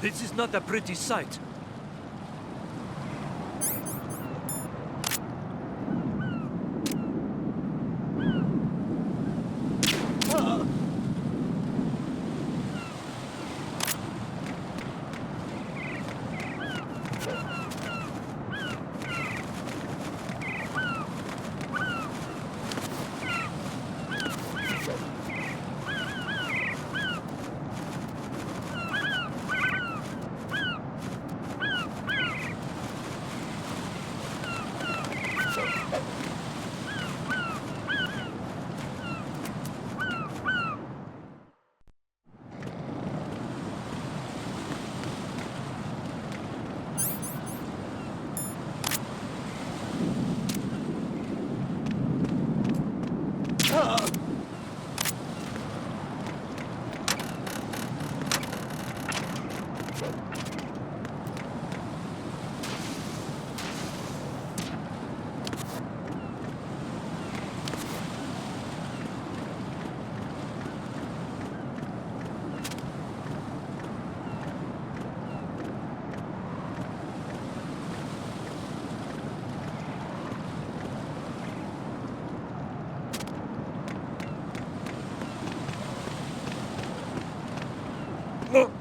This is not a pretty sight.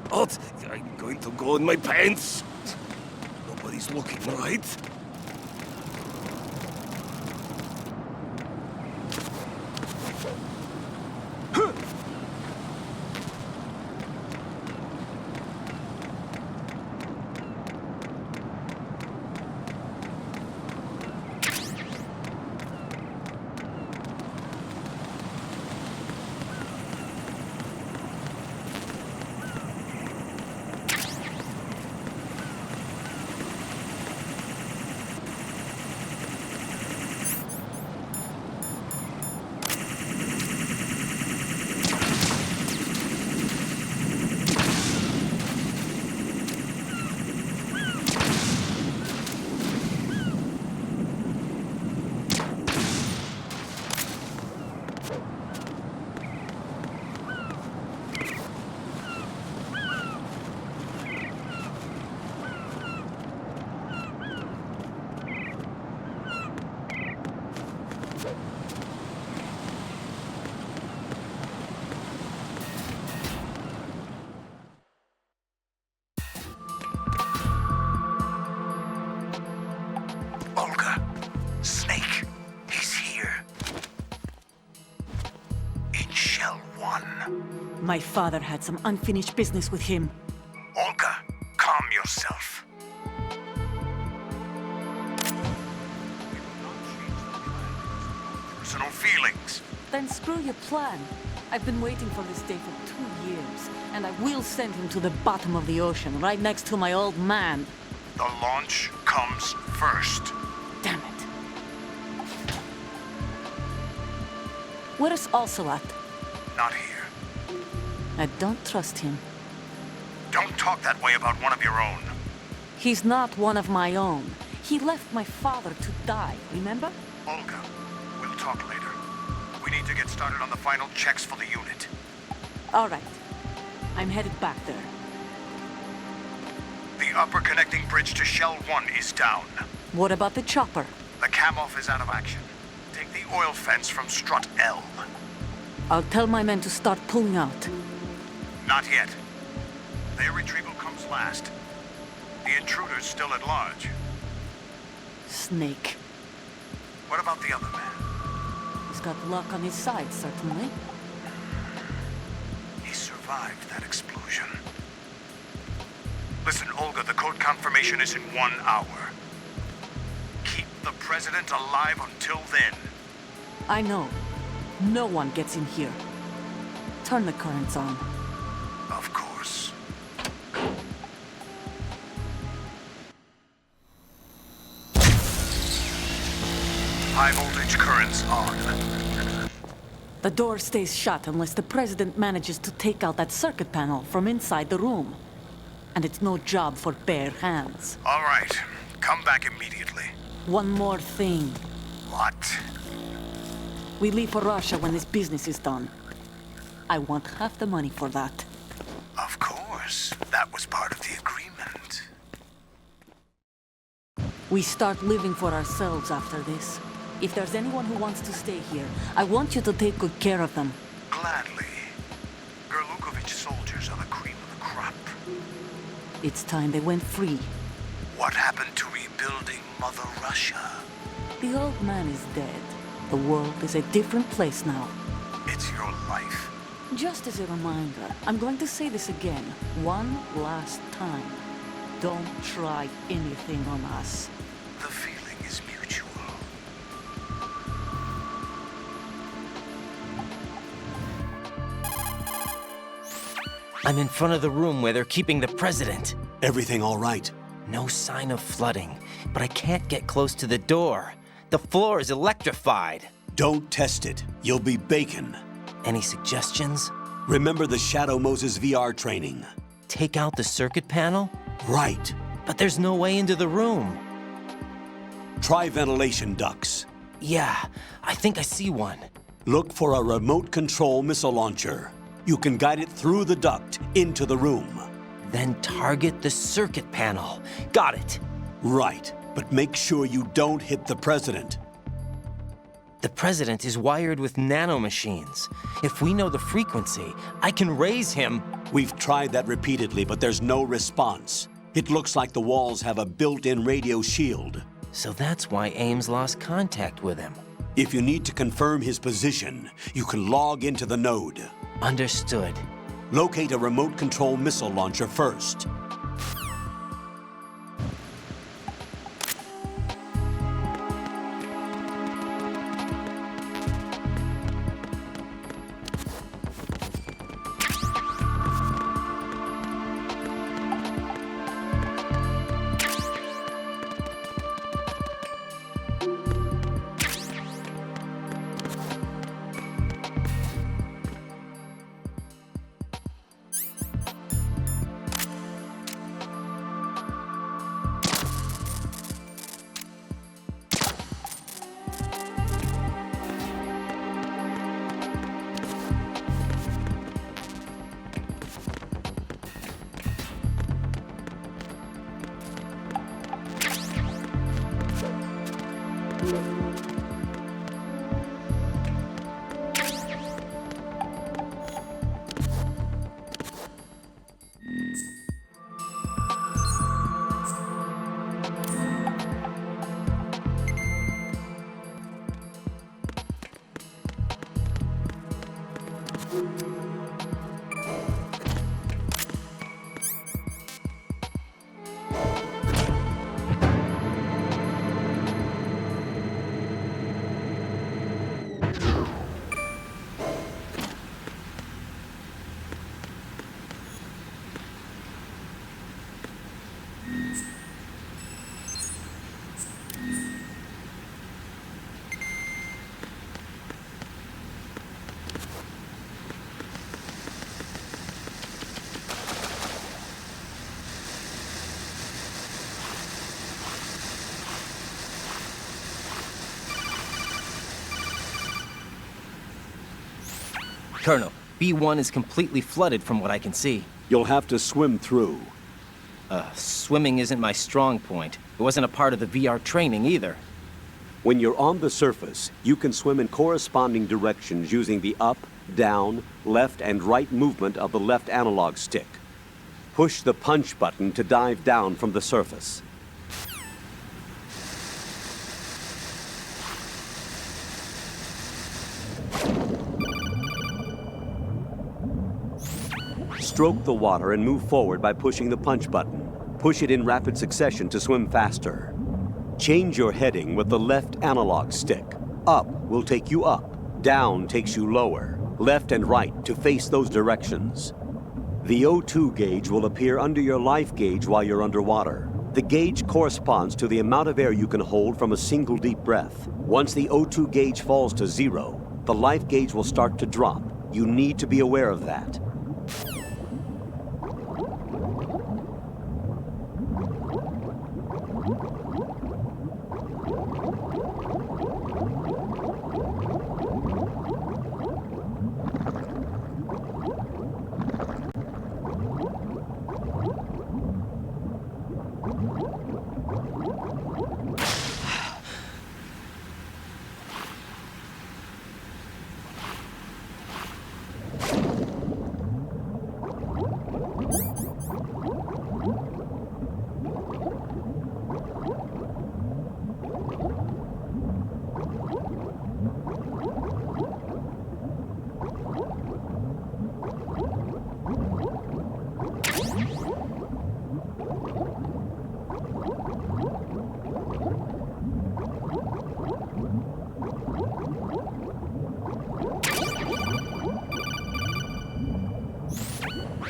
What? I'm going to go in my pants. Nobody's looking, right? My father had some unfinished business with him. Olga, calm yourself. Personal feelings. Then screw your plan. I've been waiting for this day for 2 years, and I will send him to the bottom of the ocean, right next to my old man. The launch comes first. Damn it. Where is Ocelot? Not here. I don't trust him. Don't talk that way about one of your own. He's not one of my own. He left my father to die, remember? Olga, we'll talk later. We need to get started on the final checks for the unit. All right. I'm headed back there. The upper connecting bridge to Shell 1 is down. What about the chopper? The cam-off is out of action. Take the oil fence from strut L. I'll tell my men to start pulling out. Not yet. Their retrieval comes last. The intruder's still at large. Snake. What about the other man? He's got luck on his side, certainly. He survived that explosion. Listen, Olga, the code confirmation is in 1 hour. Keep the president alive until then. I know. No one gets in here. Turn the currents on. Of course. High voltage currents on. The door stays shut unless the president manages to take out that circuit panel from inside the room. And it's no job for bare hands. All right. Come back immediately. One more thing. What? We leave for Russia when this business is done. I want half the money for that. Of course. That was part of the agreement. We start living for ourselves after this. If there's anyone who wants to stay here, I want you to take good care of them. Gladly. Gerlukovich soldiers are the cream of the crop. It's time they went free. What happened to rebuilding Mother Russia? The old man is dead. The world is a different place now. It's your life. Just as a reminder, I'm going to say this again, one last time. Don't try anything on us. The feeling is mutual. I'm in front of the room where they're keeping the president. Everything all right? No sign of flooding, but I can't get close to the door. The floor is electrified. Don't test it. You'll be bacon. Any suggestions? Remember the Shadow Moses VR training? Take out the circuit panel? Right. But there's no way into the room. Try ventilation ducts. Yeah, I think I see one. Look for a remote control missile launcher. You can guide it through the duct into the room. Then target the circuit panel. Got it. Right, but make sure you don't hit the president. The president is wired with nanomachines. If we know the frequency, I can raise him. We've tried that repeatedly, but there's no response. It looks like the walls have a built-in radio shield. So that's why Ames lost contact with him. If you need to confirm his position, you can log into the node. Understood. Locate a remote control missile launcher first. Colonel, B1 is completely flooded from what I can see. You'll have to swim through. Swimming isn't my strong point. It wasn't a part of the VR training either. When you're on the surface, you can swim in corresponding directions using the up, down, left, and right movement of the left analog stick. Push the punch button to dive down from the surface. Stroke the water and move forward by pushing the punch button. Push it in rapid succession to swim faster. Change your heading with the left analog stick. Up will take you up, down takes you lower, left and right to face those directions. The O2 gauge will appear under your life gauge while you're underwater. The gauge corresponds to the amount of air you can hold from a single deep breath. Once the O2 gauge falls to 0, the life gauge will start to drop. You need to be aware of that.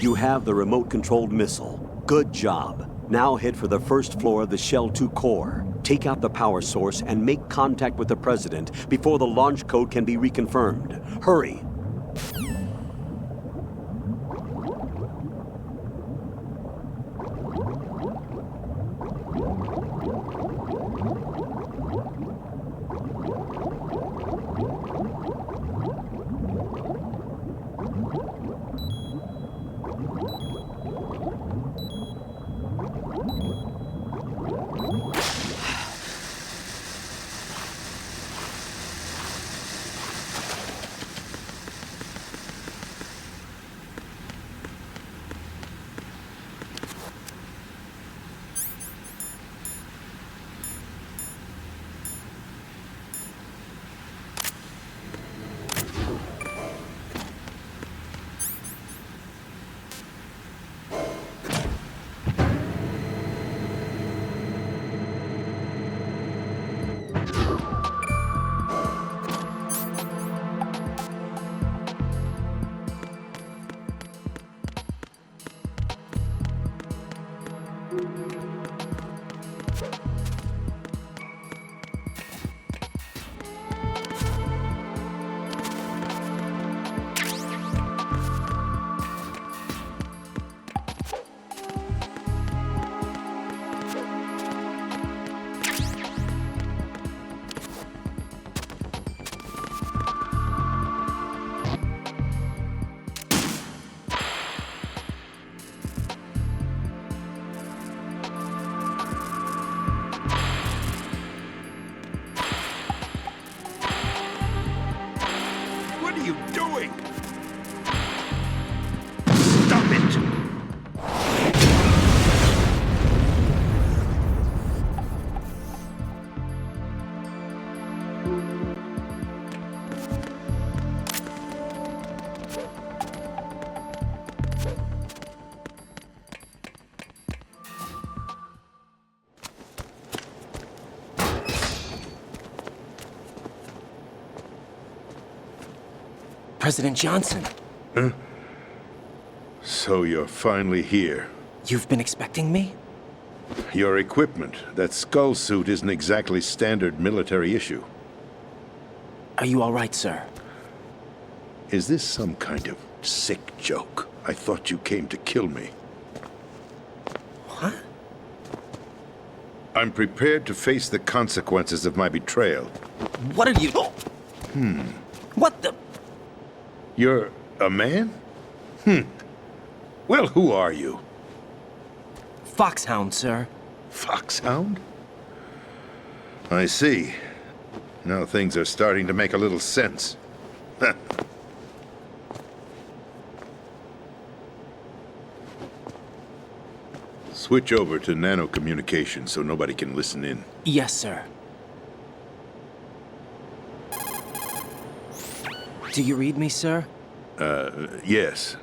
You have the remote-controlled missile. Good job. Now head for the first floor of the Shell 2 core. Take out the power source and make contact with the President before the launch code can be reconfirmed. Hurry! President Johnson. Huh? So you're finally here. You've been expecting me? Your equipment, that skull suit isn't exactly standard military issue. Are you all right, sir? Is this some kind of sick joke? I thought you came to kill me. What? I'm prepared to face the consequences of my betrayal. What are you... What the... You're a man? Well, who are you? Foxhound, sir. Foxhound? I see. Now things are starting to make a little sense. Switch over to nano-communication so nobody can listen in. Yes, sir. Do you read me, sir? Yes.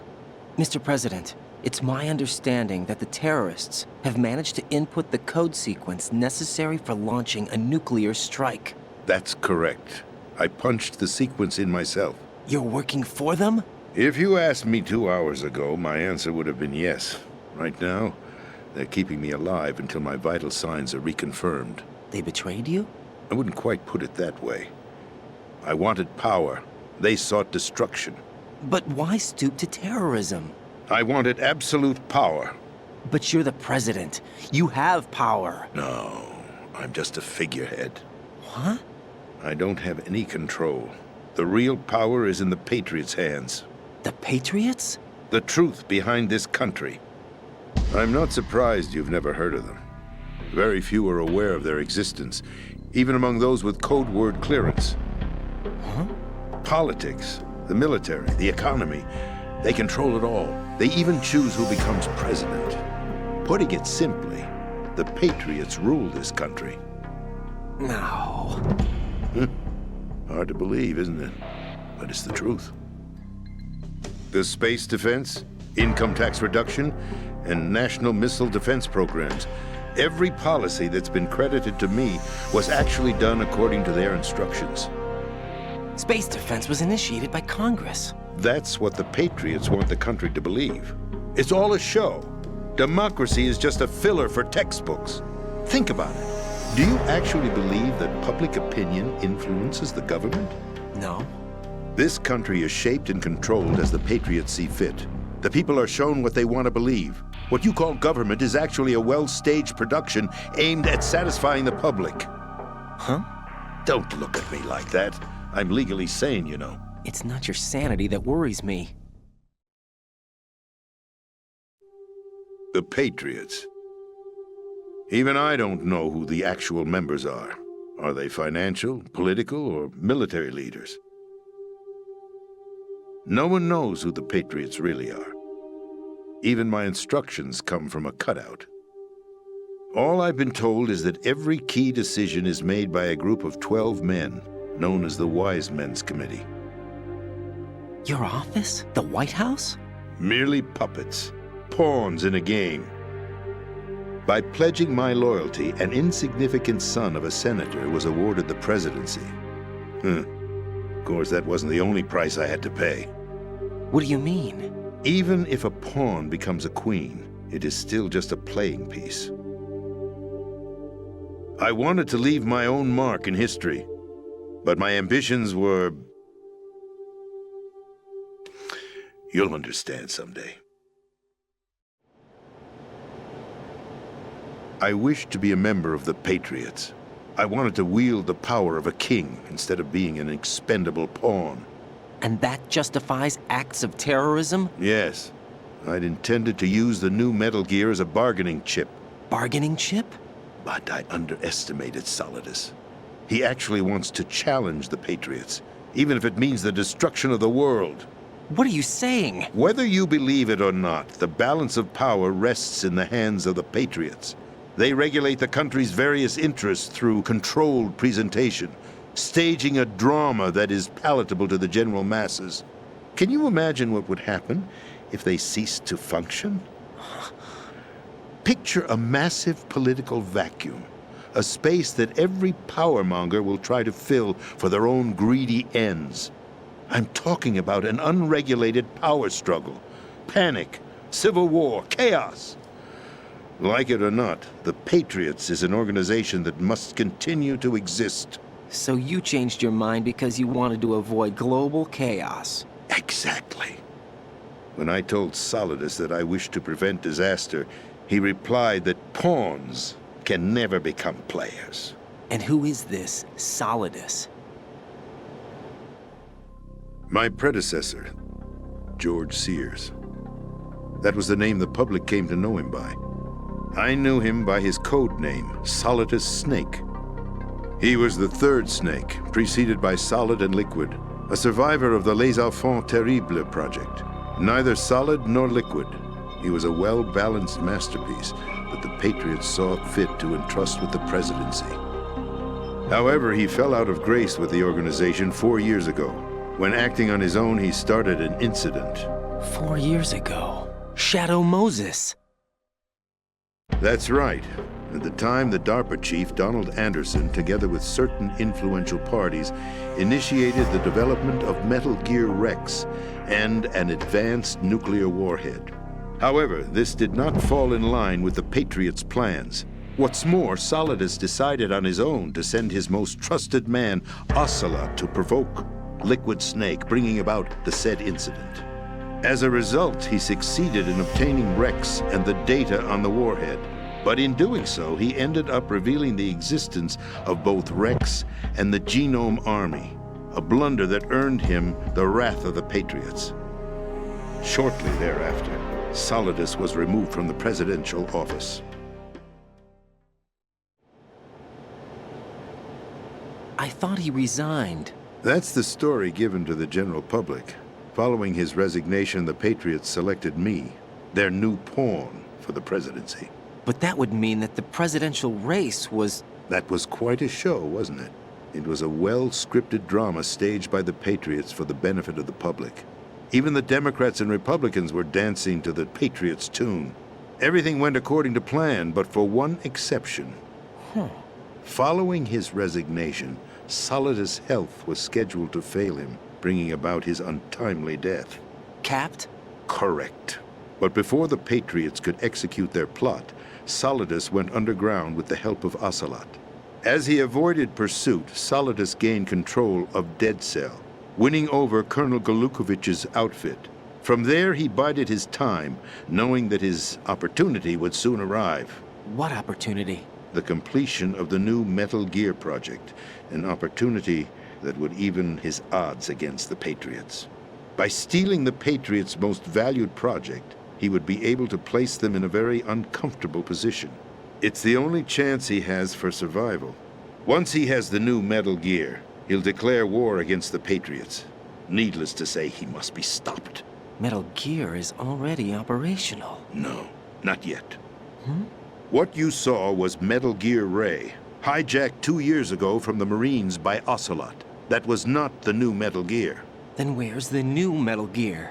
Mr. President, it's my understanding that the terrorists have managed to input the code sequence necessary for launching a nuclear strike. That's correct. I punched the sequence in myself. You're working for them? If you asked me 2 hours ago, my answer would have been yes. Right now, they're keeping me alive until my vital signs are reconfirmed. They betrayed you? I wouldn't quite put it that way. I wanted power, They sought destruction. But why stoop to terrorism? I wanted absolute power. But you're the president. You have power. No, I'm just a figurehead. What? I don't have any control. The real power is in the Patriots' hands. The Patriots? The truth behind this country. I'm not surprised you've never heard of them. Very few are aware of their existence, even among those with code word clearance. Huh? Politics, the military, the economy, they control it all. They even choose who becomes president. Putting it simply, the Patriots rule this country. No. Hard to believe, isn't it? But it's the truth. The space defense, income tax reduction, and national missile defense programs. Every policy that's been credited to me was actually done according to their instructions. Space defense was initiated by Congress. That's what the Patriots want the country to believe. It's all a show. Democracy is just a filler for textbooks. Think about it. Do you actually believe that public opinion influences the government? No. This country is shaped and controlled as the Patriots see fit. The people are shown what they want to believe. What you call government is actually a well-staged production aimed at satisfying the public. Huh? Don't look at me like that. I'm legally sane, you know. It's not your sanity that worries me. The Patriots. Even I don't know who the actual members are. Are they financial, political, or military leaders? No one knows who the Patriots really are. Even my instructions come from a cutout. All I've been told is that every key decision is made by a group of 12 men, known as the Wise Men's Committee. Your office? The White House? Merely puppets, pawns in a game. By pledging my loyalty, an insignificant son of a senator was awarded the presidency. Of course, that wasn't the only price I had to pay. What do you mean? Even if a pawn becomes a queen, it is still just a playing piece. I wanted to leave my own mark in history, but my ambitions were... You'll understand someday. I wished to be a member of the Patriots. I wanted to wield the power of a king instead of being an expendable pawn. And that justifies acts of terrorism? Yes. I'd intended to use the new Metal Gear as a bargaining chip. Bargaining chip? But I underestimated Solidus. He actually wants to challenge the Patriots, even if it means the destruction of the world. What are you saying? Whether you believe it or not, the balance of power rests in the hands of the Patriots. They regulate the country's various interests through controlled presentation, staging a drama that is palatable to the general masses. Can you imagine what would happen if they ceased to function? Picture a massive political vacuum, a space that every powermonger will try to fill for their own greedy ends. I'm talking about an unregulated power struggle, panic, civil war, chaos. Like it or not, the Patriots is an organization that must continue to exist. So you changed your mind because you wanted to avoid global chaos. Exactly. When I told Solidus that I wished to prevent disaster, he replied that pawns can never become players. And who is this Solidus? My predecessor, George Sears. That was the name the public came to know him by. I knew him by his code name, Solid Snake. He was the third Snake, preceded by Solid and Liquid, a survivor of the Les Enfants Terribles project. Neither solid nor liquid, he was a well-balanced masterpiece that the Patriots saw fit to entrust with the presidency. However, he fell out of grace with the organization 4 years ago. When acting on his own, he started an incident. 4 years ago? Shadow Moses! That's right. At the time, the DARPA chief, Donald Anderson, together with certain influential parties, initiated the development of Metal Gear Rex and an advanced nuclear warhead. However, this did not fall in line with the Patriots' plans. What's more, Solidus decided on his own to send his most trusted man, Ocelot, to provoke. Liquid Snake, bringing about the said incident. As a result, he succeeded in obtaining Rex and the data on the warhead. But in doing so, he ended up revealing the existence of both Rex and the Genome Army, a blunder that earned him the wrath of the Patriots. Shortly thereafter, Solidus was removed from the presidential office. I thought he resigned. That's the story given to the general public. Following his resignation, the Patriots selected me, their new pawn, for the presidency. But that would mean that the presidential race was... That was quite a show, wasn't it? It was a well-scripted drama staged by the Patriots for the benefit of the public. Even the Democrats and Republicans were dancing to the Patriots' tune. Everything went according to plan, but for one exception. Following his resignation, Solidus' health was scheduled to fail him, bringing about his untimely death. Capped? Correct. But before the Patriots could execute their plot, Solidus went underground with the help of Ocelot. As he avoided pursuit, Solidus gained control of Dead Cell, winning over Colonel Galukovich's outfit. From there, he bided his time, knowing that his opportunity would soon arrive. What opportunity? The completion of the new Metal Gear project, an opportunity that would even his odds against the Patriots. By stealing the Patriots' most valued project, he would be able to place them in a very uncomfortable position. It's the only chance he has for survival. Once he has the new Metal Gear, he'll declare war against the Patriots. Needless to say, he must be stopped. Metal Gear is already operational. No, not yet. What you saw was Metal Gear Ray, hijacked 2 years ago from the Marines by Ocelot. That was not the new Metal Gear. Then where's the new Metal Gear?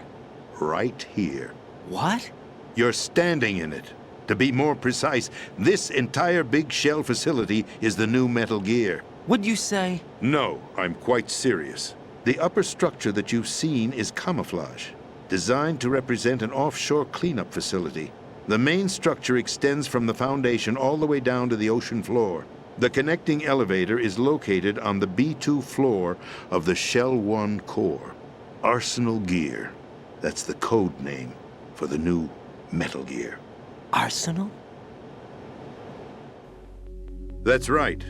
Right here. What? You're standing in it. To be more precise, this entire big shell facility is the new Metal Gear. What'd you say? No, I'm quite serious. The upper structure that you've seen is camouflage, designed to represent an offshore cleanup facility. The main structure extends from the foundation all the way down to the ocean floor. The connecting elevator is located on the B2 floor of the Shell 1 core. Arsenal Gear. That's the code name for the new Metal Gear. Arsenal? That's right.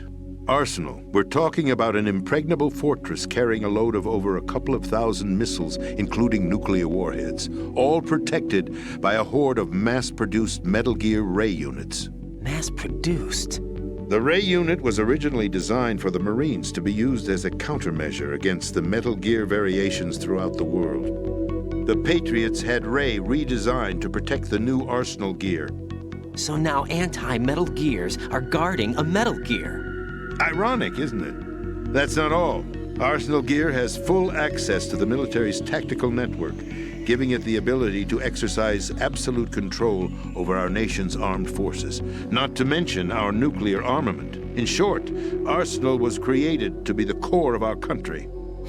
Arsenal. We're talking about an impregnable fortress carrying a load of over a couple of thousand missiles, including nuclear warheads, all protected by a horde of mass-produced Metal Gear Ray units. Mass-produced? The Ray unit was originally designed for the Marines to be used as a countermeasure against the Metal Gear variations throughout the world. The Patriots had Ray redesigned to protect the new Arsenal Gear. So now anti-Metal Gears are guarding a Metal Gear. Ironic, isn't it? That's not all. Arsenal Gear has full access to the military's tactical network, giving it the ability to exercise absolute control over our nation's armed forces, not to mention our nuclear armament. In short, Arsenal was created to be the core of our country.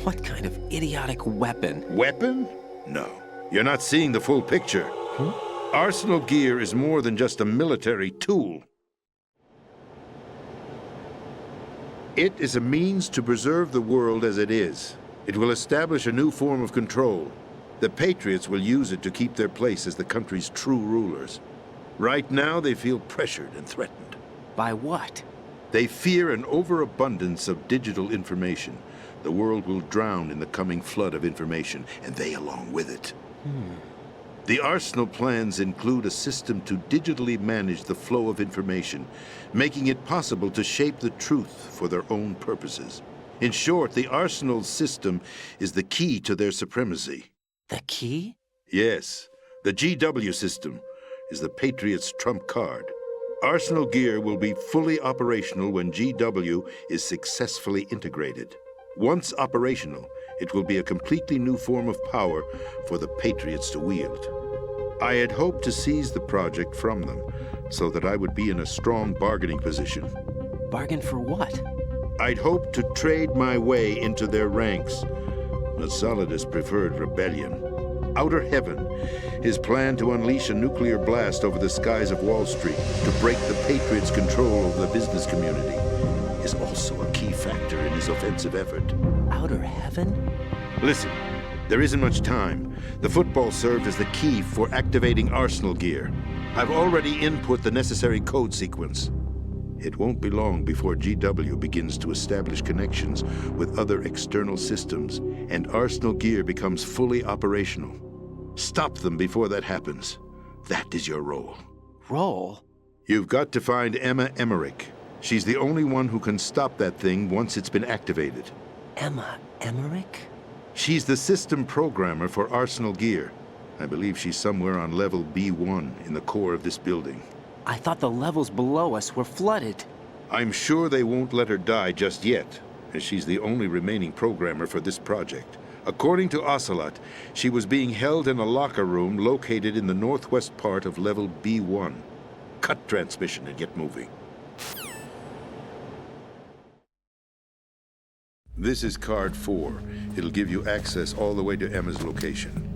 What kind of idiotic weapon? Weapon? No. You're not seeing the full picture. Arsenal Gear is more than just a military tool. It is a means to preserve the world as it is. It will establish a new form of control. The Patriots will use it to keep their place as the country's true rulers. Right now, they feel pressured and threatened. By what? They fear an overabundance of digital information. The world will drown in the coming flood of information, and they along with it. The Arsenal plans include a system to digitally manage the flow of information, making it possible to shape the truth for their own purposes. In short, the Arsenal system is the key to their supremacy. The key? Yes, the GW system is the Patriots' trump card. Arsenal Gear will be fully operational when GW is successfully integrated. Once operational, it will be a completely new form of power for the Patriots to wield. I had hoped to seize the project from them, so that I would be in a strong bargaining position. Bargain for what? I'd hoped to trade my way into their ranks, but Solidus preferred rebellion. Outer Heaven, his plan to unleash a nuclear blast over the skies of Wall Street to break the Patriots' control over the business community, is also a key factor in his offensive effort. outer heaven? Listen, there isn't much time. The football served as the key for activating Arsenal gear. I've already input the necessary code sequence. It won't be long before GW begins to establish connections with other external systems, and Arsenal gear becomes fully operational. Stop them before that happens. That is your role. Role? You've got to find Emma Emmerich. She's the only one who can stop that thing once it's been activated. Emma Emmerich? She's the system programmer for Arsenal gear. I believe she's somewhere on level B1 in the core of this building. I thought the levels below us were flooded. I'm sure they won't let her die just yet, as she's the only remaining programmer for this project. According to Ocelot, she was being held in a locker room located in the northwest part of level B1. Cut transmission and get moving. This is card 4. It'll give you access all the way to Emma's location.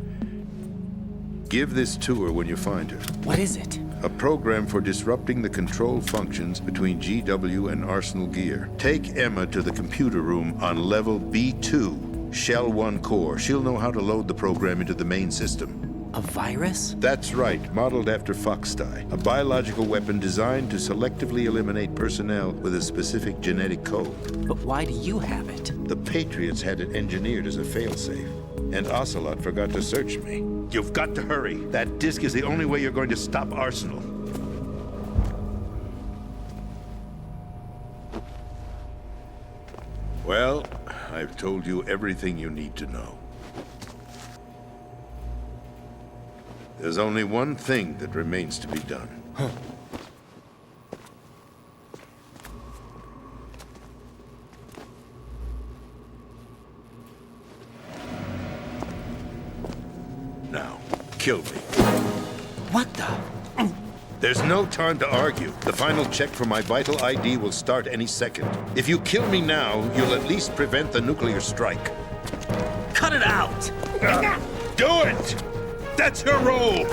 Give this to her when you find her. What is it? A program for disrupting the control functions between GW and Arsenal gear. Take Emma to the computer room on level B2, Shell 1 core. She'll know how to load the program into the main system. A virus? That's right, modeled after Foxdie, a biological weapon designed to selectively eliminate personnel with a specific genetic code. But why do you have it? The Patriots had it engineered as a failsafe, and Ocelot forgot to search me. You've got to hurry. That disk is the only way you're going to stop Arsenal. Well, I've told you everything you need to know. There's only one thing that remains to be done. Huh. Now, kill me. What the? There's no time to argue. The final check for my vital ID will start any second. If you kill me now, you'll at least prevent the nuclear strike. Cut it out! Do it! That's your role!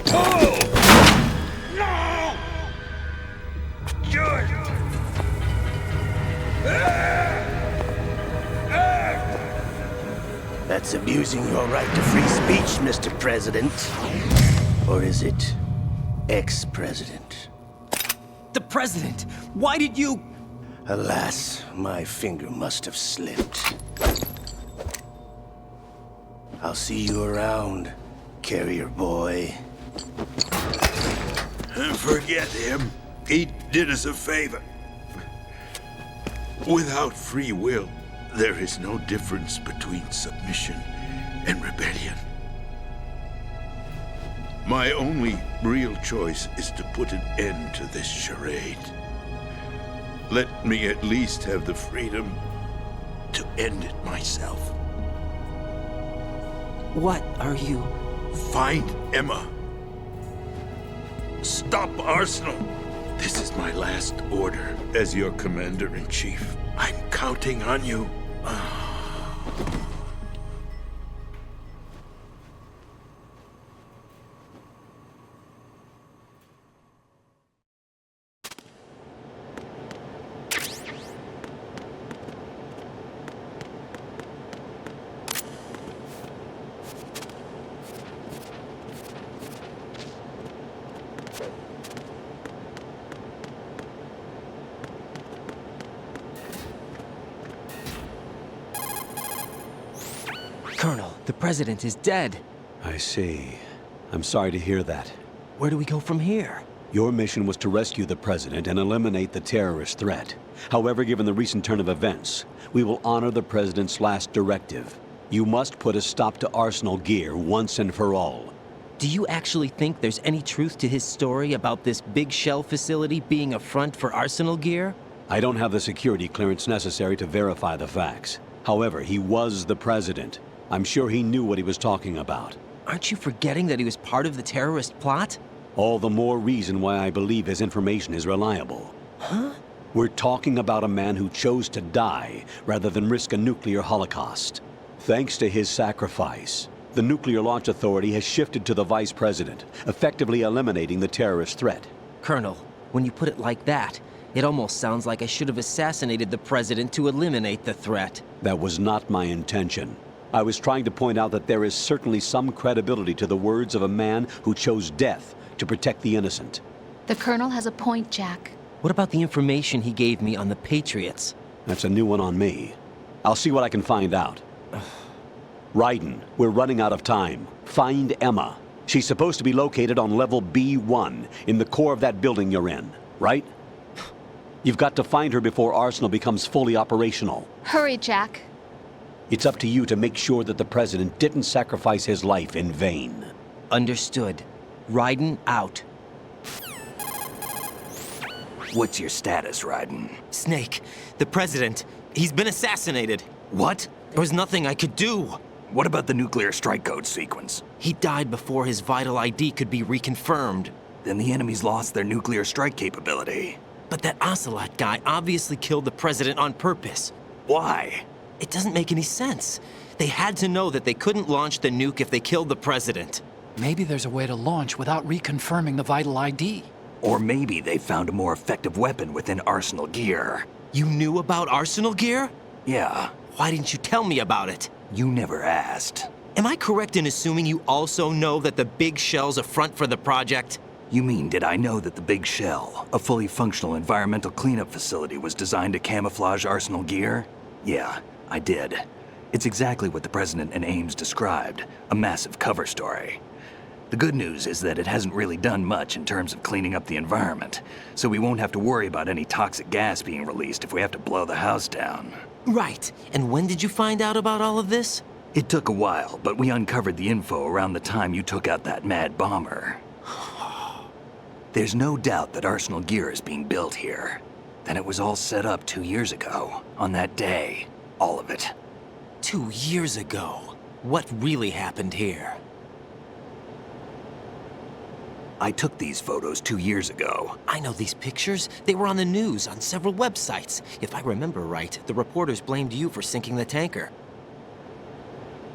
Pull! No! Good! That's abusing your right to free speech, Mr. President. Or is it ex-president? The president! Why did you... Alas, my finger must have slipped. I'll see you around, carrier boy. Forget him. He did us a favor. Without free will, there is no difference between submission and rebellion. My only real choice is to put an end to this charade. Let me at least have the freedom to end it myself. What are you... Find Emma. Stop Arsenal. This is my last order as your commander-in-chief. I'm counting on you. Colonel, the president is dead. I see. I'm sorry to hear that. Where do we go from here? Your mission was to rescue the president and eliminate the terrorist threat. However, given the recent turn of events, we will honor the president's last directive. You must put a stop to Arsenal gear once and for all. Do you actually think there's any truth to his story about this big shell facility being a front for Arsenal gear? I don't have the security clearance necessary to verify the facts. However, he was the president. I'm sure he knew what he was talking about. Aren't you forgetting that he was part of the terrorist plot? All the more reason why I believe his information is reliable. Huh? We're talking about a man who chose to die rather than risk a nuclear holocaust. Thanks to his sacrifice, the Nuclear Launch Authority has shifted to the vice president, effectively eliminating the terrorist threat. Colonel, when you put it like that, It almost sounds like I should have assassinated the president to eliminate the threat. That was not my intention. I was trying to point out that there is certainly some credibility to the words of a man who chose death to protect the innocent. The Colonel has a point, Jack. What about the information he gave me on the Patriots? That's a new one on me. I'll see what I can find out. Raiden, we're running out of time. Find Emma. She's supposed to be located on level B1, in the core of that building you're in, right? You've got to find her before Arsenal becomes fully operational. Hurry, Jack. It's up to you to make sure that the president didn't sacrifice his life in vain. Understood. Raiden out. What's your status, Raiden? Snake, the president, he's been assassinated. What? There was nothing I could do. What about the nuclear strike code sequence? He died before his vital ID could be reconfirmed. Then the enemy's lost their nuclear strike capability. But that Ocelot guy obviously killed the president on purpose. Why? It doesn't make any sense. They had to know that they couldn't launch the nuke if they killed the president. Maybe there's a way to launch without reconfirming the vital ID. Or maybe they found a more effective weapon within Arsenal gear. You knew about Arsenal gear? Yeah, Why didn't you tell me about it? you never asked. Am I correct in assuming you also know that the big shell's a front for the project? You mean, did I know that the Big Shell, a fully functional environmental cleanup facility, was designed to camouflage Arsenal gear? Yeah, I did. It's exactly what the President and Ames described, a massive cover story. The good news is that it hasn't really done much in terms of cleaning up the environment, so we won't have to worry about any toxic gas being released if we have to blow the house down. Right. And when did you find out about all of this? It took a while, but we uncovered the info around the time you took out that mad bomber. There's no doubt that Arsenal gear is being built here. Then it was all set up 2 years ago, on that day. All of it. 2 years ago. What really happened here? I took these photos 2 years ago. I know these pictures. They were on the news on several websites. If I remember right, the reporters blamed you for sinking the tanker.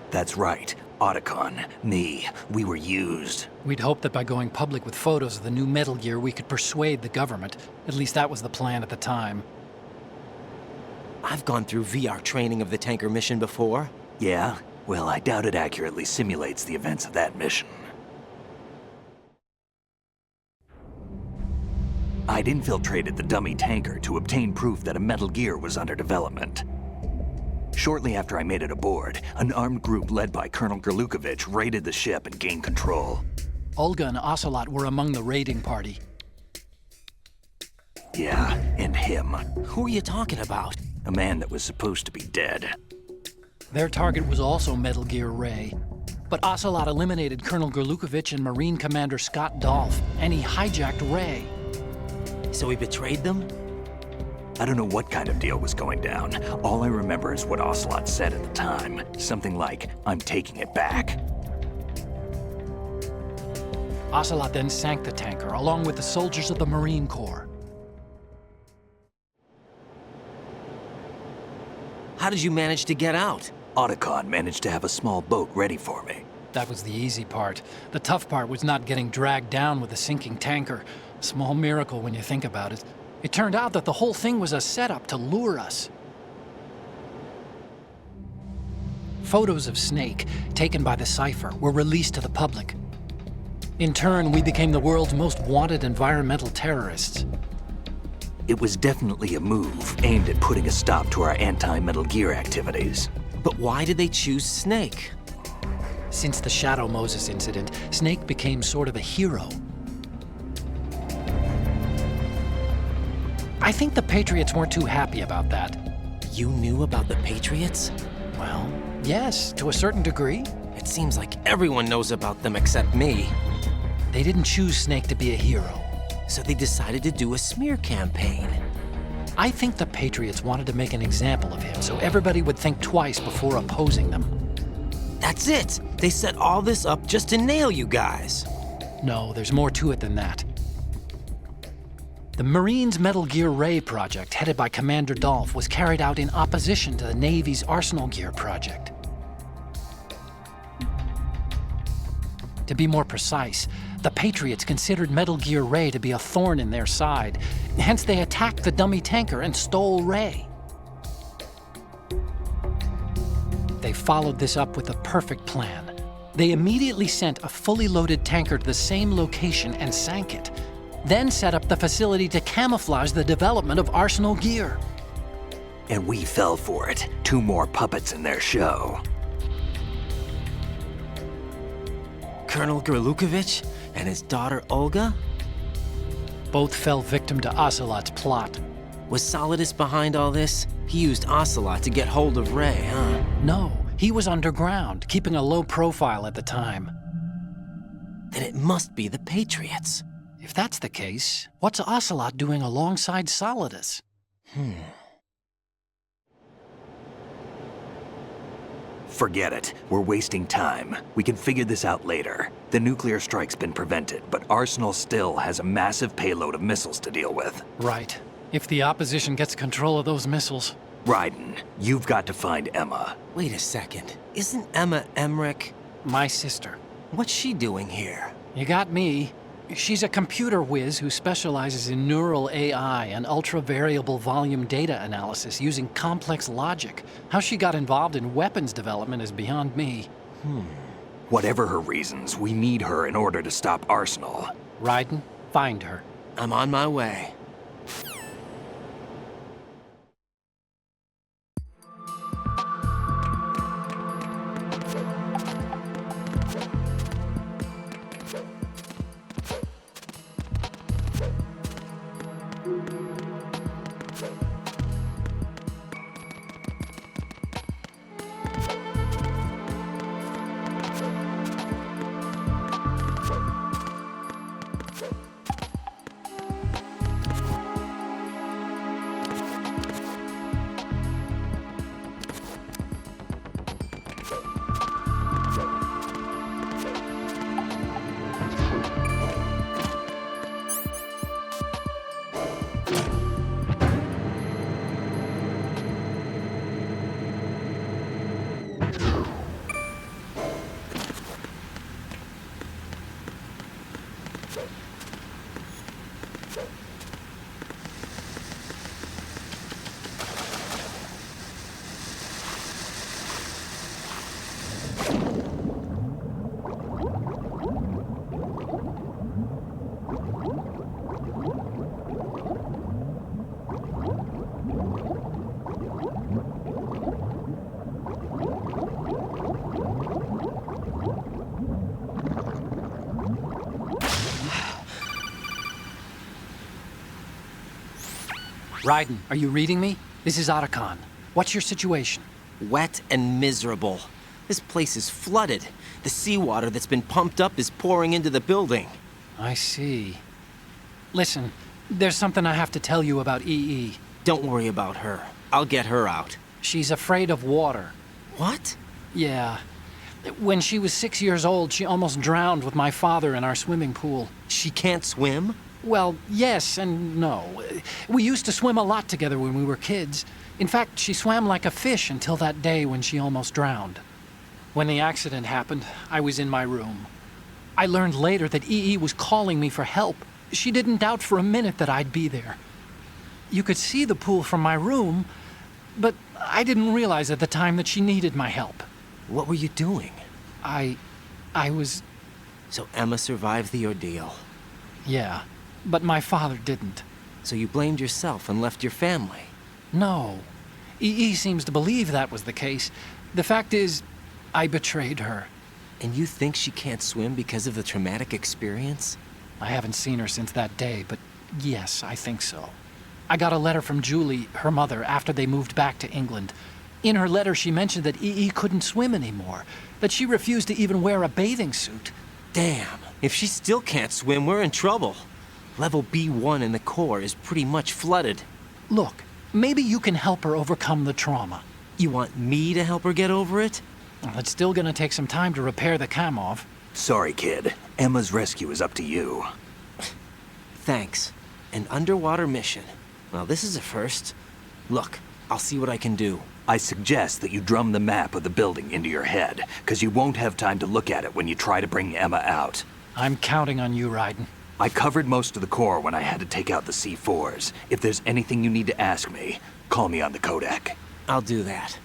That's right. Otacon, me, we were used. We'd hoped that by going public with photos of the new Metal Gear, we could persuade the government. At least that was the plan at the time. I've gone through VR training of the tanker mission before. Yeah? Well, I doubt it accurately simulates the events of that mission. I'd infiltrated the dummy tanker to obtain proof that a Metal Gear was under development. Shortly after I made it aboard, an armed group led by Colonel Gerlukovich raided the ship and gained control. Olga and Ocelot were among the raiding party. Yeah, and him. Who are you talking about? A man that was supposed to be dead. Their target was also Metal Gear Ray. But Ocelot eliminated Colonel Gerlukovich and Marine Commander Scott Dolph, and he hijacked Ray. So he betrayed them? I don't know what kind of deal was going down. All I remember is what Ocelot said at the time. Something like, "I'm taking it back." Ocelot then sank the tanker, along with the soldiers of the Marine Corps. How did you manage to get out? Otacon managed to have a small boat ready for me. That was the easy part. The tough part was not getting dragged down with a sinking tanker. Small miracle when you think about it. It turned out that the whole thing was a setup to lure us. Photos of Snake, taken by the Cypher, were released to the public. In turn, we became the world's most wanted environmental terrorists. It was definitely a move aimed at putting a stop to our anti-Metal Gear activities. But why did they choose Snake? Since the Shadow Moses incident, Snake became sort of a hero. I think the Patriots weren't too happy about that. You knew about the Patriots? Well, yes, to a certain degree. It seems like everyone knows about them except me. They didn't choose Snake to be a hero. So they decided to do a smear campaign. I think the Patriots wanted to make an example of him so everybody would think twice before opposing them. That's it! They set all this up just to nail you guys. No, there's more to it than that. The Marines' Metal Gear Ray project, headed by Commander Dolph, was carried out in opposition to the Navy's Arsenal Gear project. To be more precise, The Patriots considered Metal Gear Ray to be a thorn in their side. Hence, they attacked the dummy tanker and stole Ray. They followed this up with a perfect plan. They immediately sent a fully loaded tanker to the same location and sank it. Then set up the facility to camouflage the development of Arsenal gear. And we fell for it. 2 more puppets in their show. Colonel Gerlukovich and his daughter Olga? Both fell victim to Ocelot's plot. Was Solidus behind all this? He used Ocelot to get hold of Ray, huh? No, he was underground, keeping a low profile at the time. Then it must be the Patriots. If that's the case, what's Ocelot doing alongside Solidus? Forget it. We're wasting time. We can figure this out later. The nuclear strike's been prevented, but Arsenal still has a massive payload of missiles to deal with. Right. If the opposition gets control of those missiles. Raiden, you've got to find Emma. Wait a second. Isn't Emma Emmerich? My sister. What's she doing here? You got me. She's a computer whiz who specializes in neural AI and ultra-variable volume data analysis using complex logic. How she got involved in weapons development is beyond me. Whatever her reasons, we need her in order to stop Arsenal. Raiden, find her. I'm on my way. Raiden, are you reading me? This is Otacon. What's your situation? Wet and miserable. This place is flooded. The seawater that's been pumped up is pouring into the building. I see. Listen, there's something I have to tell you about EE. Don't worry about her. I'll get her out. She's afraid of water. What? Yeah. When she was 6 years old, she almost drowned with my father in our swimming pool. She can't swim? Well, yes and no. We used to swim a lot together when we were kids. In fact, she swam like a fish until that day when she almost drowned. When the accident happened, I was in my room. I learned later that EE was calling me for help. She didn't doubt for a minute that I'd be there. You could see the pool from my room, but I didn't realize at the time that she needed my help. What were you doing? I was... So Emma survived the ordeal. Yeah, but my father didn't. So you blamed yourself and left your family? No. EE seems to believe that was the case. The fact is, I betrayed her. And you think she can't swim because of the traumatic experience? I haven't seen her since that day, but yes, I think so. I got a letter from Julie, her mother, after they moved back to England. In her letter, she mentioned that EE couldn't swim anymore, that she refused to even wear a bathing suit. Damn, if she still can't swim, we're in trouble. Level B1 in the core is pretty much flooded. Look, maybe you can help her overcome the trauma. You want me to help her get over it? Well, it's still gonna take some time to repair the Kamov. Sorry, kid. Emma's rescue is up to you. Thanks. An underwater mission. Well, this is a first. Look, I'll see what I can do. I suggest that you drum the map of the building into your head, because you won't have time to look at it when you try to bring Emma out. I'm counting on you, Raiden. I covered most of the core when I had to take out the C4s. If there's anything you need to ask me, call me on the Kodak. I'll do that.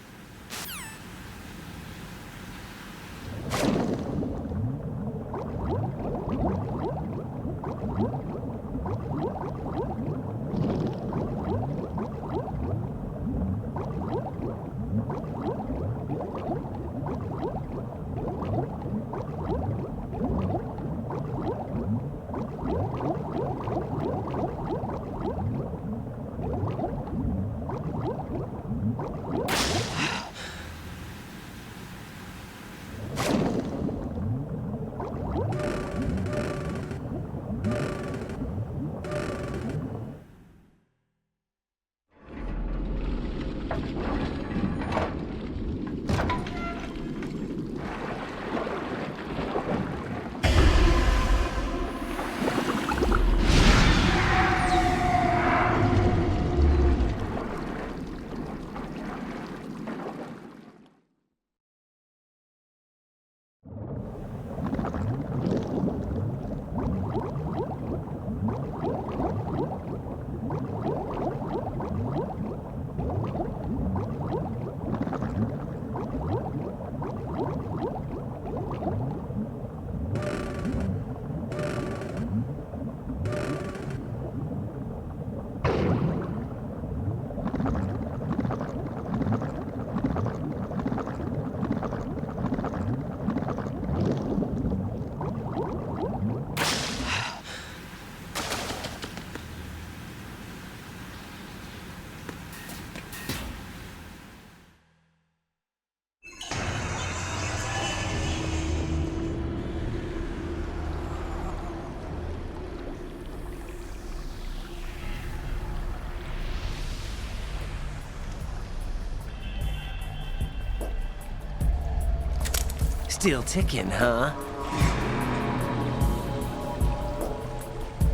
Still ticking, huh?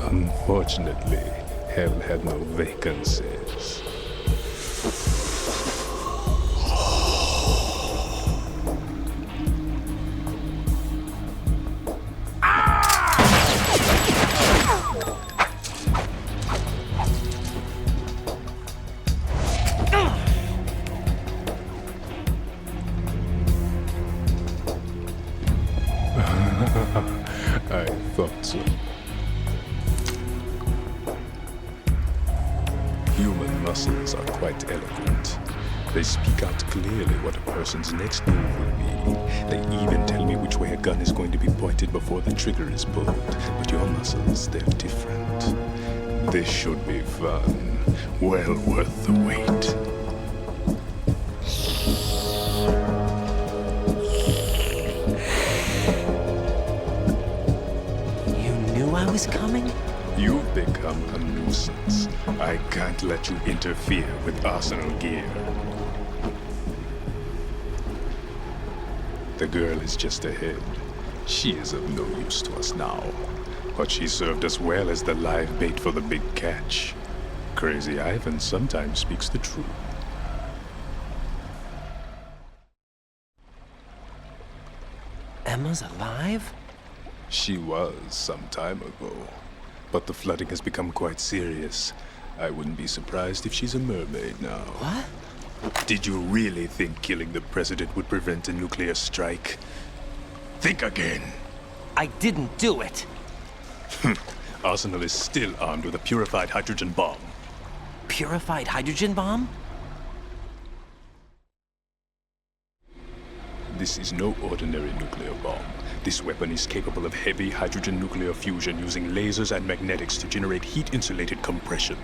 Unfortunately, Hell had no vacancies. I thought so. Human muscles are quite eloquent. They speak out clearly what a person's next move will be. They even tell me which way a gun is going to be pointed before the trigger is pulled. But your muscles, they're different. This should be fun. Well worth the wait. I was coming? You've become a nuisance. I can't let you interfere with arsenal gear. The girl is just ahead. She is of no use to us now. But she served us well as the live bait for the big catch. Crazy Ivan sometimes speaks the truth. Emma's alive? She was some time ago, but the flooding has become quite serious. I wouldn't be surprised if she's a mermaid now. What? Did you really think killing the president would prevent a nuclear strike? Think again. I didn't do it. Arsenal is still armed with a purified hydrogen bomb. Purified hydrogen bomb? This is no ordinary nuclear bomb. This weapon is capable of heavy hydrogen nuclear fusion using lasers and magnetics to generate heat-insulated compression.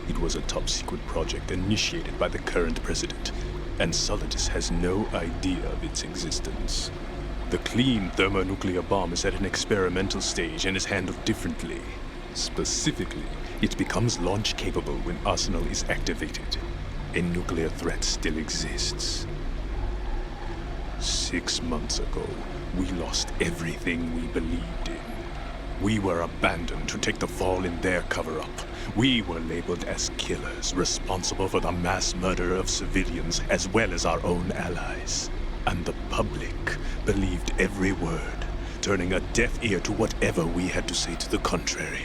It was a top-secret project initiated by the current president, and Solidus has no idea of its existence. The clean thermonuclear bomb is at an experimental stage and is handled differently. Specifically, it becomes launch-capable when Arsenal is activated. A nuclear threat still exists. 6 months ago, we lost everything we believed in. We were abandoned to take the fall in their cover-up. We were labeled as killers, responsible for the mass murder of civilians as well as our own allies. And the public believed every word. turning a deaf ear to whatever we had to say to the contrary.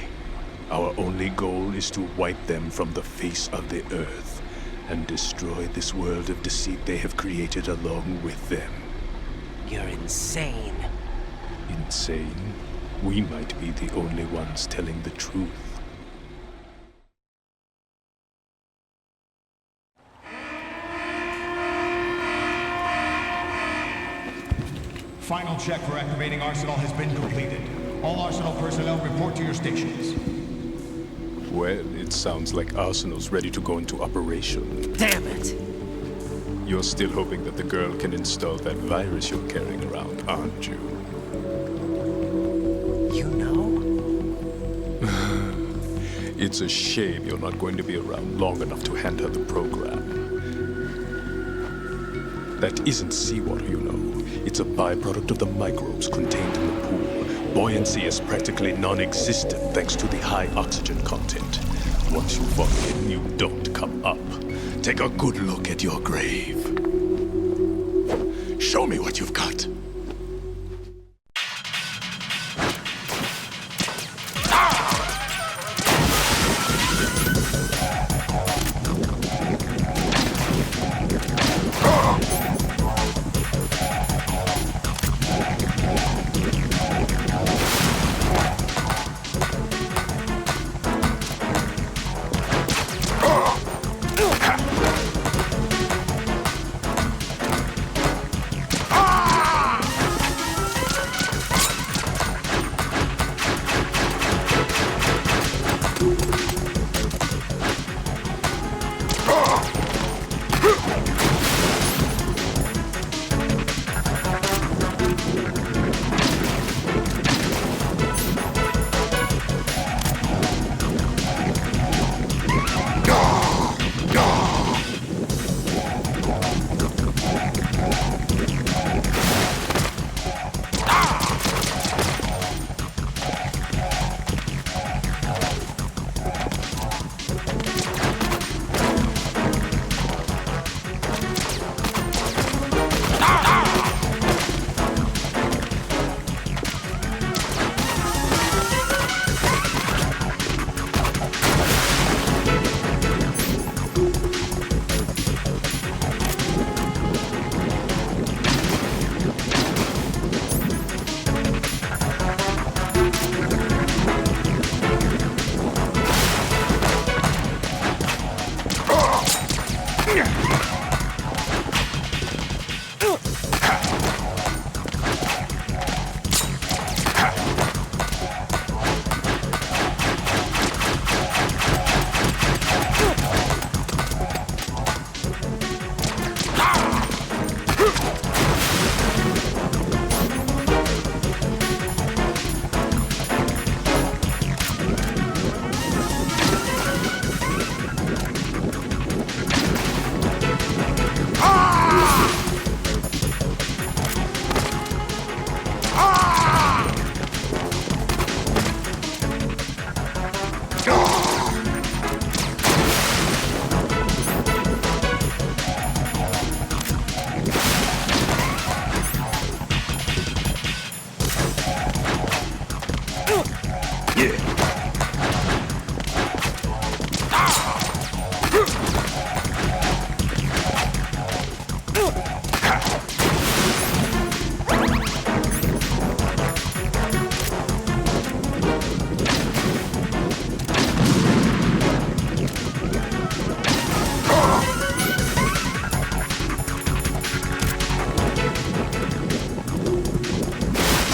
Our only goal is to wipe them from the face of the earth and destroy this world of deceit they have created along with them. You're insane. Insane? We might be the only ones telling the truth. Final check for activating Arsenal has been completed. All Arsenal personnel report to your stations. Well, it sounds like Arsenal's ready to go into operation. Damn it! You're still hoping that the girl can install that virus you're carrying around, aren't you? You know? It's a shame you're not going to be around long enough to hand her the program. That isn't seawater, you know. It's a byproduct of the microbes contained in the pool. Buoyancy is practically non-existent thanks to the high oxygen content. Once you fall in, you don't come up. Take a good look at your grave. Show me what you've got.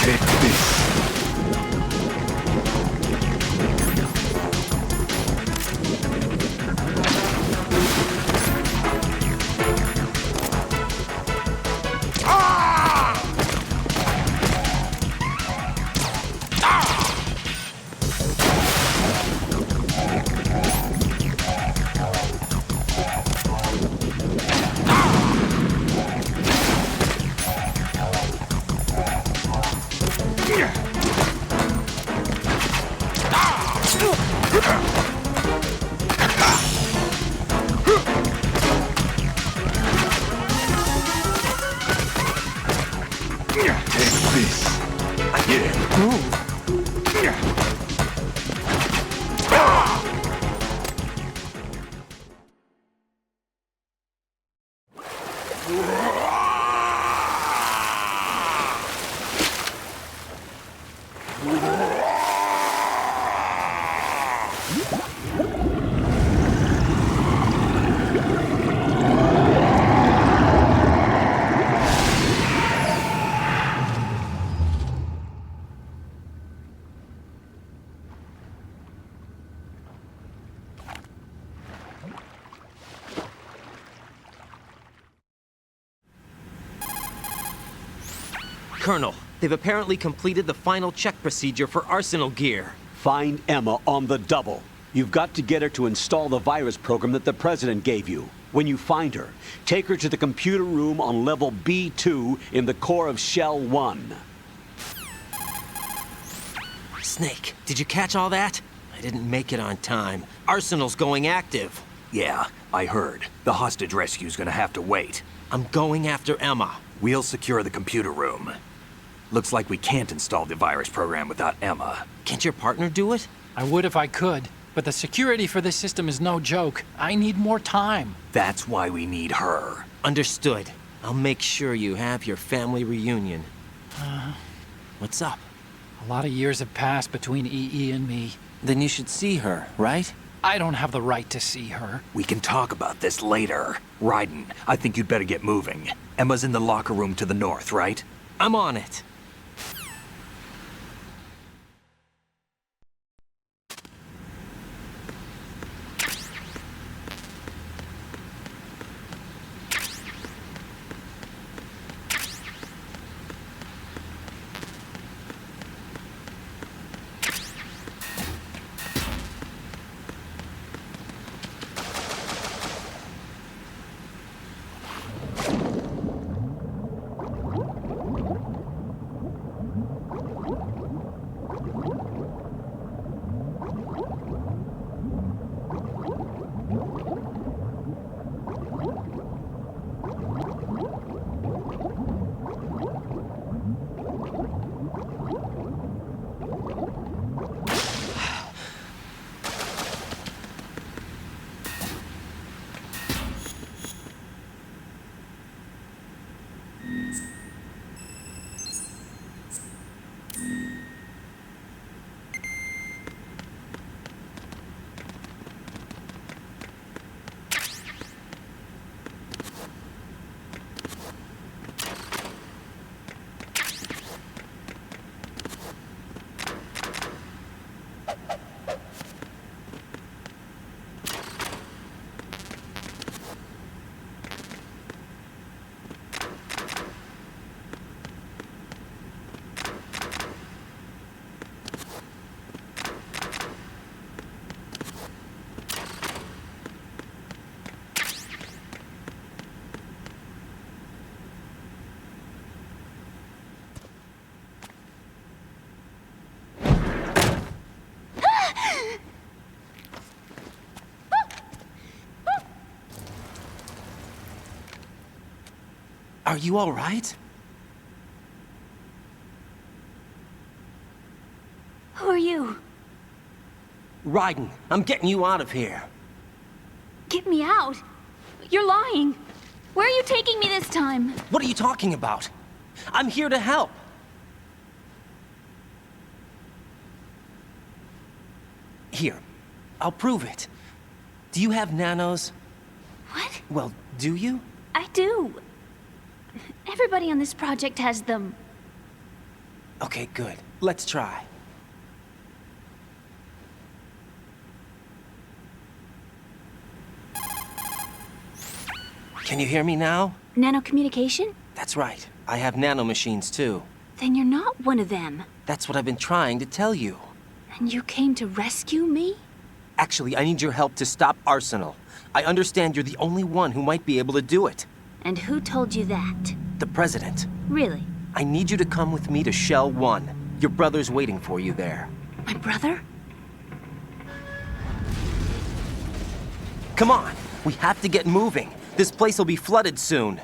Take this. I can't move. Colonel, they've apparently completed the final check procedure for arsenal gear. Find Emma on the double. You've got to get her to install the virus program that the President gave you. When you find her, take her to the computer room on level B2 in the core of Shell 1. Snake, did you catch all that? I didn't make it on time. Arsenal's going active. Yeah, I heard. The hostage rescue's gonna have to wait. I'm going after Emma. We'll secure the computer room. Looks like we can't install the virus program without Emma. Can't your partner do it? I would if I could, but the security for this system is no joke. I need more time. That's why we need her. Understood. I'll make sure you have your family reunion. What's up? A lot of years have passed between EE and me. Then you should see her, right? I don't have the right to see her. We can talk about this later. Raiden, I think you'd better get moving. Emma's in the locker room to the north, right? I'm on it. Are you all right? Who are you? Raiden, I'm getting you out of here. Get me out. You're lying. Where are you taking me this time? What are you talking about? I'm here to help. Here, I'll prove it. Do you have nanos? What? Well, do you? I do. Everybody on this project has them. Okay, good. Let's try. Can you hear me now? Nanocommunication? That's right. I have nanomachines too. Then you're not one of them. That's what I've been trying to tell you. And you came to rescue me? Actually, I need your help to stop Arsenal. I understand you're the only one who might be able to do it. And who told you that? The President. Really? I need you to come with me to Shell 1. Your brother's waiting for you there. My brother? Come on! We have to get moving. This place will be flooded soon.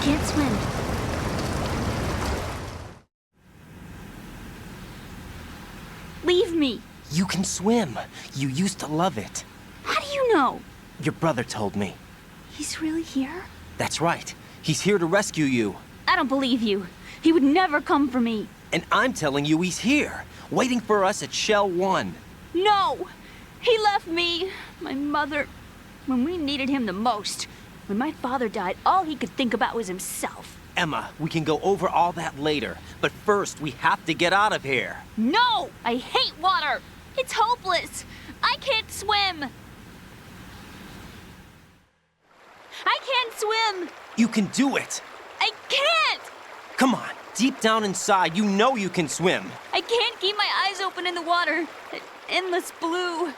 can't swim. Leave me. You can swim. You used to love it. How do you know? Your brother told me. He's really here? That's right. He's here to rescue you. I don't believe you. He would never come for me. And I'm telling you he's here, waiting for us at Shell 1. No! He left me, my mother, when we needed him the most. When my father died, all he could think about was himself. Emma, we can go over all that later, but first we have to get out of here. No! I hate water! It's hopeless! I can't swim! I can't swim! You can do it! I can't! Come on, deep down inside, you know you can swim. I can't keep my eyes open in the water. That endless blue.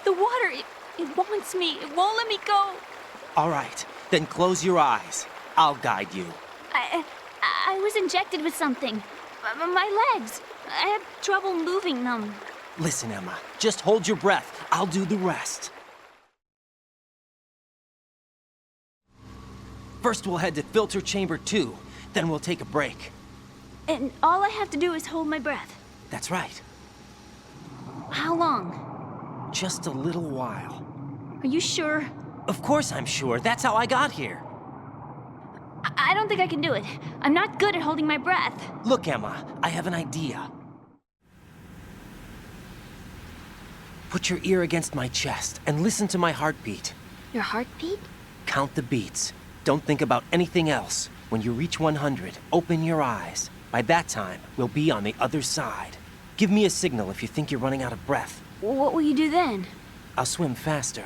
The water, it wants me. It won't let me go. All right, then close your eyes. I'll guide you. I was injected with something. My legs. I have trouble moving them. Listen, Emma, just hold your breath. I'll do the rest. First, we'll head to filter chamber 2. Then we'll take a break. And all I have to do is hold my breath. That's right. How long? Just a little while. Are you sure? Of course I'm sure. That's how I got here. I don't think I can do it. I'm not good at holding my breath. Look, Emma, I have an idea. Put your ear against my chest and listen to my heartbeat. Your heartbeat? Count the beats. Don't think about anything else. When you reach 100, open your eyes. By that time, we'll be on the other side. Give me a signal if you think you're running out of breath. What will you do then? I'll swim faster.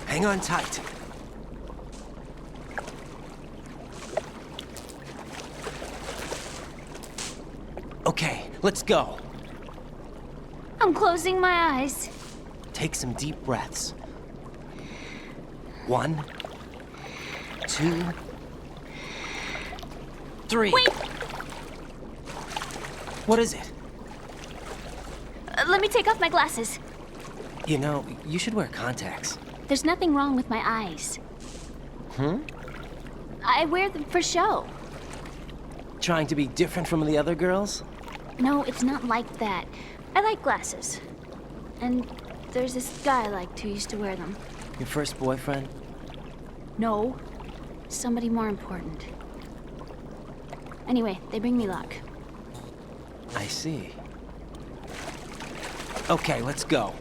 Hang on tight. Okay, let's go. I'm closing my eyes. Take some deep breaths. 1, 2, 3. Wait! What is it? Let me take off my glasses. You know, you should wear contacts. There's nothing wrong with my eyes. I wear them for show. Trying to be different from the other girls? No, it's not like that. I like glasses. And there's this guy I liked who used to wear them. Your first boyfriend? No. Somebody more important. Anyway, they bring me luck. I see. Okay, let's go.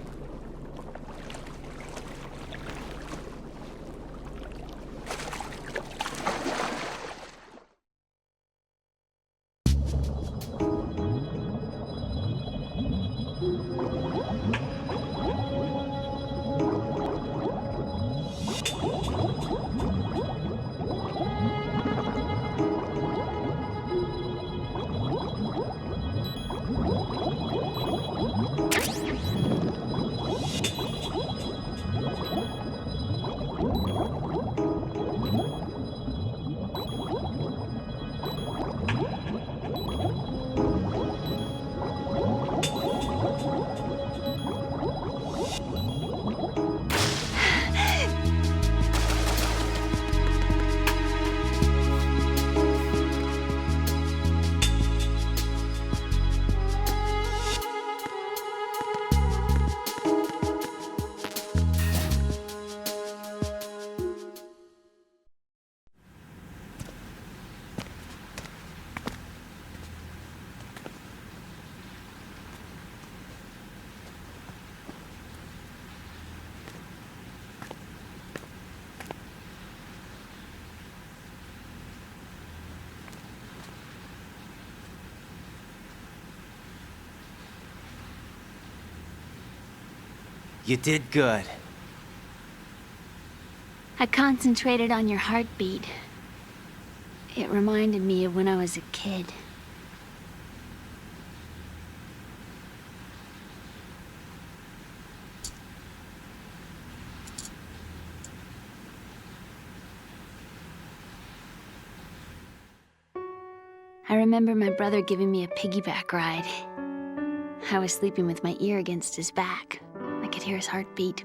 You did good. I concentrated on your heartbeat. It reminded me of when I was a kid. I remember my brother giving me a piggyback ride. I was sleeping with my ear against his back. I could hear his heartbeat.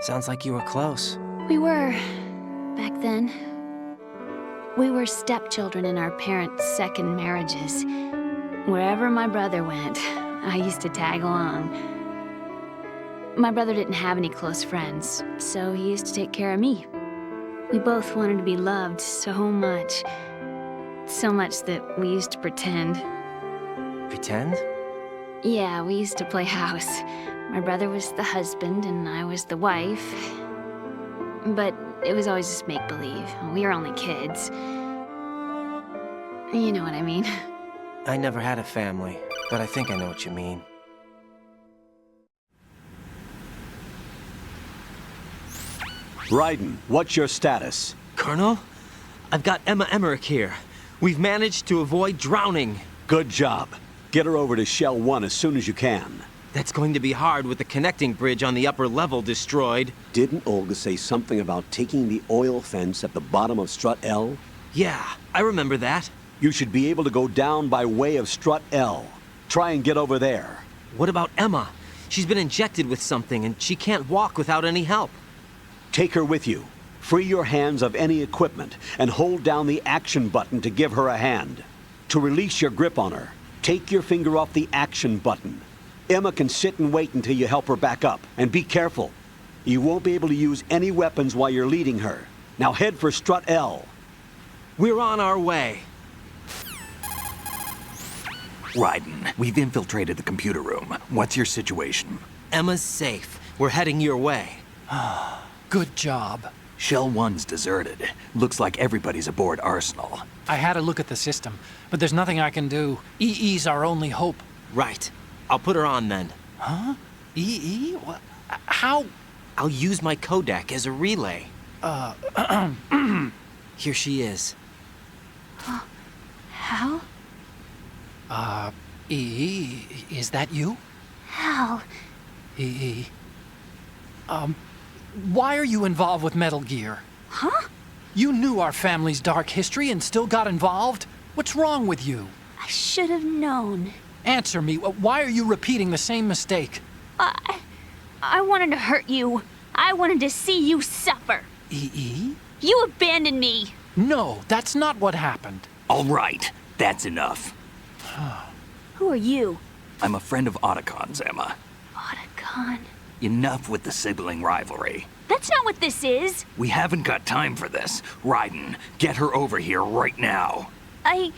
Sounds like you were close. We were, back then. We were stepchildren in our parents' second marriages. Wherever my brother went, I used to tag along. My brother didn't have any close friends, so he used to take care of me. We both wanted to be loved so much. So much that we used to pretend. Pretend? Yeah, we used to play house. My brother was the husband and I was the wife. But it was always just make-believe. We were only kids. You know what I mean. I never had a family, but I think I know what you mean. Raiden, what's your status? Colonel? I've got Emma Emmerich here. We've managed to avoid drowning. Good job. Get her over to Shell 1 as soon as you can. That's going to be hard with the connecting bridge on the upper level destroyed. Didn't Olga say something about taking the oil fence at the bottom of Strut L? Yeah, I remember that. You should be able to go down by way of Strut L. Try and get over there. What about Emma? She's been injected with something and she can't walk without any help. Take her with you. Free your hands of any equipment and hold down the action button to give her a hand. To release your grip on her, take your finger off the action button. Emma can sit and wait until you help her back up. And be careful. You won't be able to use any weapons while you're leading her. Now head for Strut L. We're on our way. Raiden, we've infiltrated the computer room. What's your situation? Emma's safe. We're heading your way. Good job. Shell 1's deserted. Looks like everybody's aboard Arsenal. I had a look at the system, but there's nothing I can do. EE's our only hope. Right. I'll put her on then. Huh? EE? What? How? I'll use my Kodak as a relay. Here she is. Hal? EE, is that you? Hal. EE. Why are you involved with Metal Gear? Huh? You knew our family's dark history and still got involved? What's wrong with you? I should have known. Answer me. Why are you repeating the same mistake? I wanted to hurt you. I wanted to see you suffer. EE? You abandoned me. No, that's not what happened. All right, that's enough. Who are you? I'm a friend of Otakon's, Emma. Otacon. Enough with the sibling rivalry. That's not what this is. We haven't got time for this. Raiden, get her over here right now. I...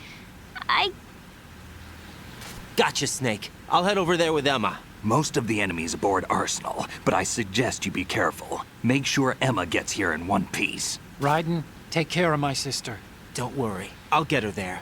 Gotcha, Snake. I'll head over there with Emma. Most of the enemy's aboard Arsenal, but I suggest you be careful. Make sure Emma gets here in one piece. Raiden, take care of my sister. Don't worry. I'll get her there.